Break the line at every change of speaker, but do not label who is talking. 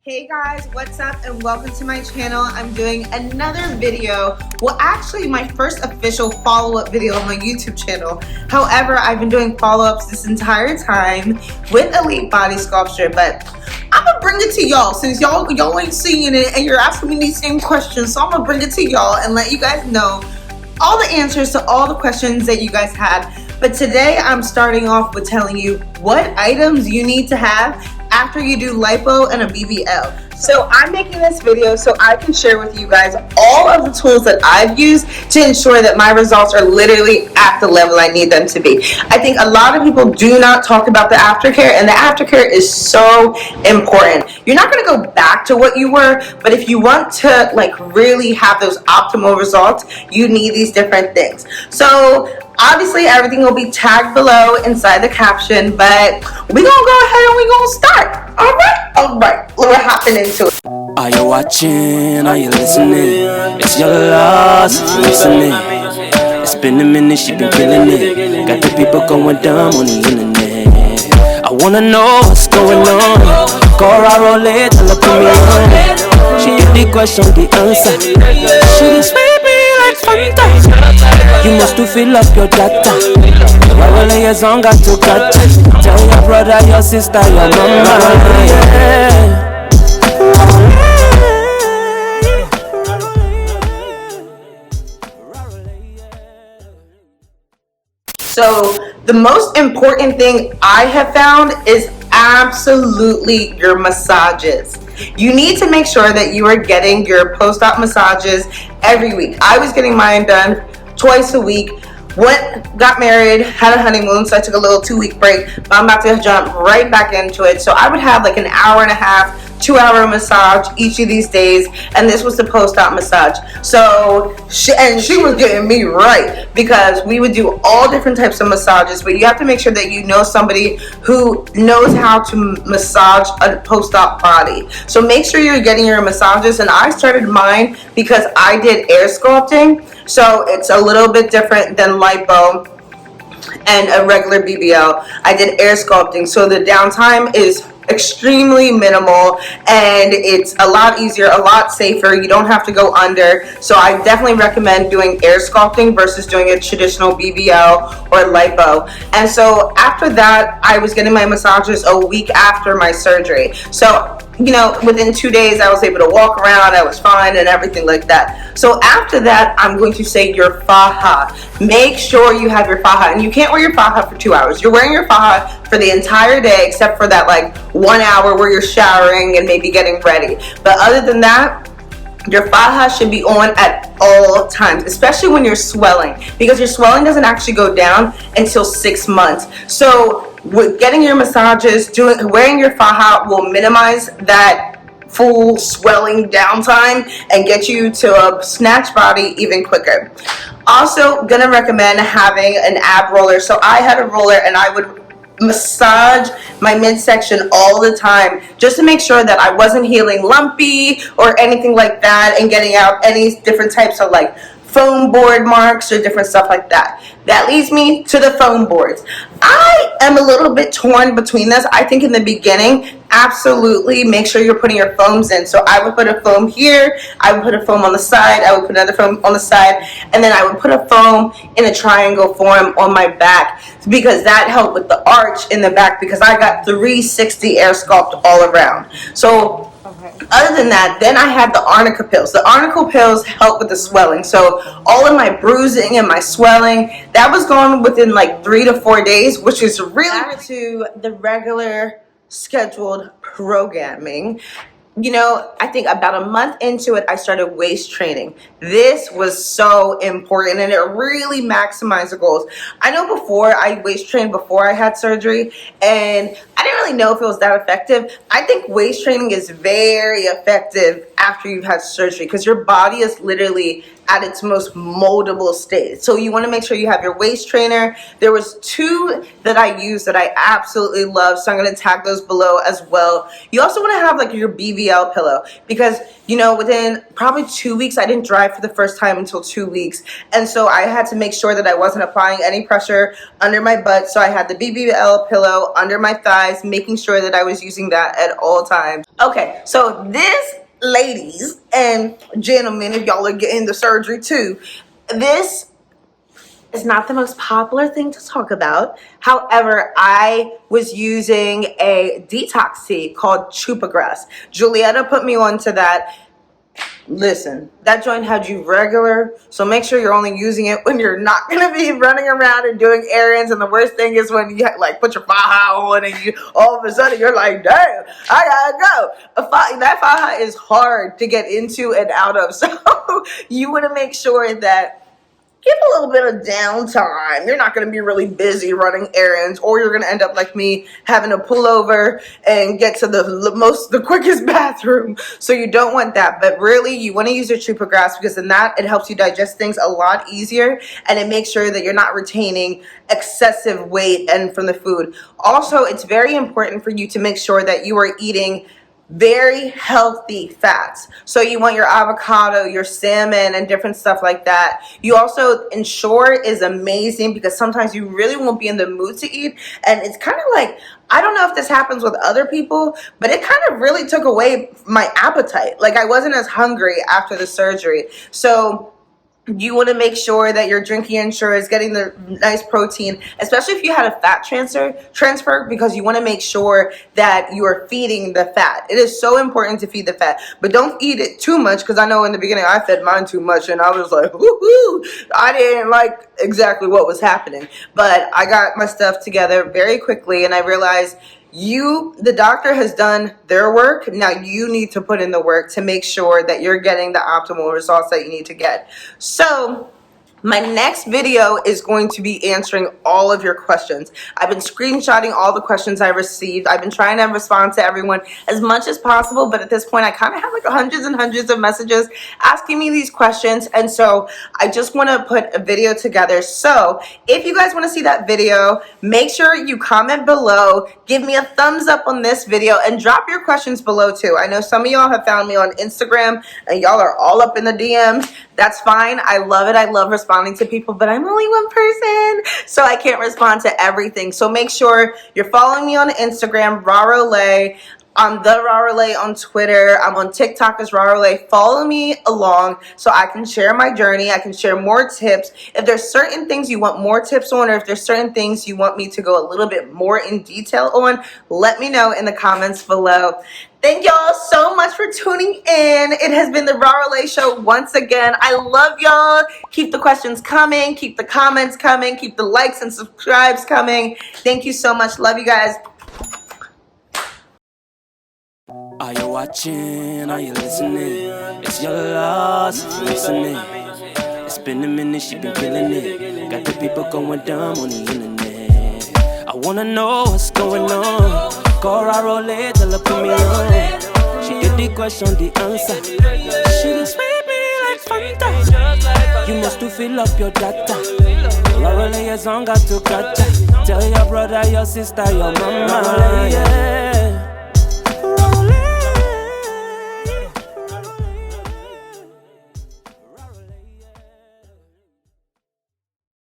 Hey guys, what's up and welcome to my channel. I'm doing another video. Well, actually my first official follow-up video on my YouTube channel. However, I've been doing follow-ups this entire time with Elite Body Sculpture, but I'm gonna bring it to y'all since y'all ain't seeing it and you're asking me these same questions. So I'm gonna bring it to y'all and let you guys know all the answers to all the questions that you guys had. But today I'm starting off with telling you what items you need to have after you do lipo and a BBL. So I'm making this video so I can share with you guys all of the tools that I've used to ensure that my results are literally at the level I need them to be. I think a lot of people do not talk about the aftercare, and the aftercare is so important. You're not going to go back to what you were, but if you want to really have those optimal results, you need these different things. So obviously everything will be tagged below inside the caption, but we're gonna go ahead and we're gonna start. All right, we're hopping into it.
Are you watching? Are you listening? It's your loss if you're listening. It's been a minute, she been killing it. Got the people going dumb on the internet. I wanna know what's going on. Call Raro Lae, tell her put me on. She ain't the question, the answer. She just made me like Fanta. You must to fill up your data. Raro Lae is on, got to catch it. Tell your brother, your sister, your mama. Yeah.
So the most important thing I have found is absolutely your massages. You need to make sure that you are getting your post-op massages every week. I was getting mine done twice a week. Got married, had a honeymoon, so I took a little 2-week break, but I'm about to jump right back into it. So I would have like an hour and a half, 2-hour massage each of these days, and this was the post-op massage. So she was getting me right, because we would do all different types of massages, but you have to make sure that you know somebody who knows how to massage a post-op body. So make sure you're getting your massages, and I started mine because I did air sculpting. So it's a little bit different than lipo and a regular BBL. I did air sculpting, so the downtime is extremely minimal and it's a lot easier, a lot safer. You don't have to go under. So I definitely recommend doing air sculpting versus doing a traditional BBL or lipo. And so after that, I was getting my massages a week after my surgery. So within 2 days I was able to walk around, I was fine and everything like that. So after that, I'm going to say your faja. Make sure you have your faja, and you can't wear your faja for 2 hours. You're wearing your faja for the entire day except for that 1 hour where you're showering and maybe getting ready. But other than that, your faja should be on at all times, especially when you're swelling, because your swelling doesn't actually go down until 6 months. So with getting your massages, wearing your faja will minimize that full swelling downtime and get you to a snatch body even quicker. Also gonna recommend having an ab roller. So I had a roller and I would massage my midsection all the time just to make sure that I wasn't healing lumpy or anything like that and getting out any different types of foam board marks or different stuff like that. That leads me to the foam boards. I am a little bit torn between this. I think in the beginning, absolutely make sure you're putting your foams in. So I would put a foam here, I would put a foam on the side, I would put another foam on the side, and then I would put a foam in a triangle form on my back, because that helped with the arch in the back, because I got 360 air sculpt all around. So other than that, then I had the Arnica Pills. The Arnica Pills help with the swelling. So all of my bruising and my swelling, that was gone within 3 to 4 days, which is really to the regular scheduled programming. I think about a month into it, I started waist training. This was so important and it really maximized the goals. I know before I waist trained before I had surgery, and I didn't really know if it was that effective. I think waist training is very effective after you've had surgery, because your body is literally at its most moldable state. So you want to make sure you have your waist trainer. There was 2 that I used that I absolutely love, so I'm going to tag those below as well. You also want to have like your BBL pillow, because within probably 2 weeks, I didn't dry for the first time until 2 weeks, and so I had to make sure that I wasn't applying any pressure under my butt. So I had the BBL pillow under my thighs, making sure that I was using that at all times. Okay, so this, ladies and gentlemen, if y'all are getting the surgery too, this is not the most popular thing to talk about. However, I was using a detox tea called Chupa Grass. Julietta put me onto that. Listen, that joint had you regular, so make sure you're only using it when you're not going to be running around and doing errands. And the worst thing is when you like put your faja on and you all of a sudden you're like, damn, I gotta go. That faja is hard to get into and out of, so you want to make sure that give a little bit of downtime. You're not going to be really busy running errands, or you're going to end up like me, having to pull over and get to the quickest bathroom. So you don't want that. But really, you want to use your Chupa Grass, because in that, it helps you digest things a lot easier, and it makes sure that you're not retaining excessive weight and from the food. Also, it's very important for you to make sure that you are eating very healthy fats. So you want your avocado, your salmon, and different stuff like that. You also, Ensure is amazing, because sometimes you really won't be in the mood to eat, and it's kind of like, I don't know if this happens with other people, but it kind of really took away my appetite. Like, I wasn't as hungry after the surgery. So you want to make sure that you're drinking Ensure is getting the nice protein, especially if you had a fat transfer, because you want to make sure that you are feeding the fat. It is so important to feed the fat, but don't eat it too much, because I know in the beginning I fed mine too much and I was like, woohoo! I didn't like exactly what was happening, but I got my stuff together very quickly, and I realized the doctor has done their work. Now you need to put in the work to make sure that you're getting the optimal results that you need to get. So my next video is going to be answering all of your questions. I've been screenshotting all the questions I received. I've been trying to respond to everyone as much as possible, but at this point I kind of have like hundreds and hundreds of messages asking me these questions, and so I just want to put a video together. So if you guys want to see that video, make sure you comment below, give me a thumbs up on this video, and drop your questions below too. I know some of y'all have found me on Instagram and y'all are all up in the DMs. That's fine. I love it. I love responding to people, but I'm only one person, so I can't respond to everything. So make sure you're following me on Instagram, Raro Lae. I'm the Raro Lae on Twitter. I'm on TikTok as Raro Lae. Follow me along so I can share my journey. I can share more tips. If there's certain things you want more tips on, or if there's certain things you want me to go a little bit more in detail on, let me know in the comments below. Thank y'all so much for tuning in. It has been the Raro Lae Show once again. I love y'all. Keep the questions coming. Keep the comments coming. Keep the likes and subscribes coming. Thank you so much. Love you guys.
Are you watching? Are you listening? It's your loss if you're listening. It's been a minute, she been killing it. Got the people going dumb on the internet. I wanna know what's going on. Call Raro Lae, tell her put me on. She get the question, the answer. She just sweet me like Fanta. You must to fill up your data. Raro Lae is on, got to catch ya. Tell your brother, your sister, your mama, yeah.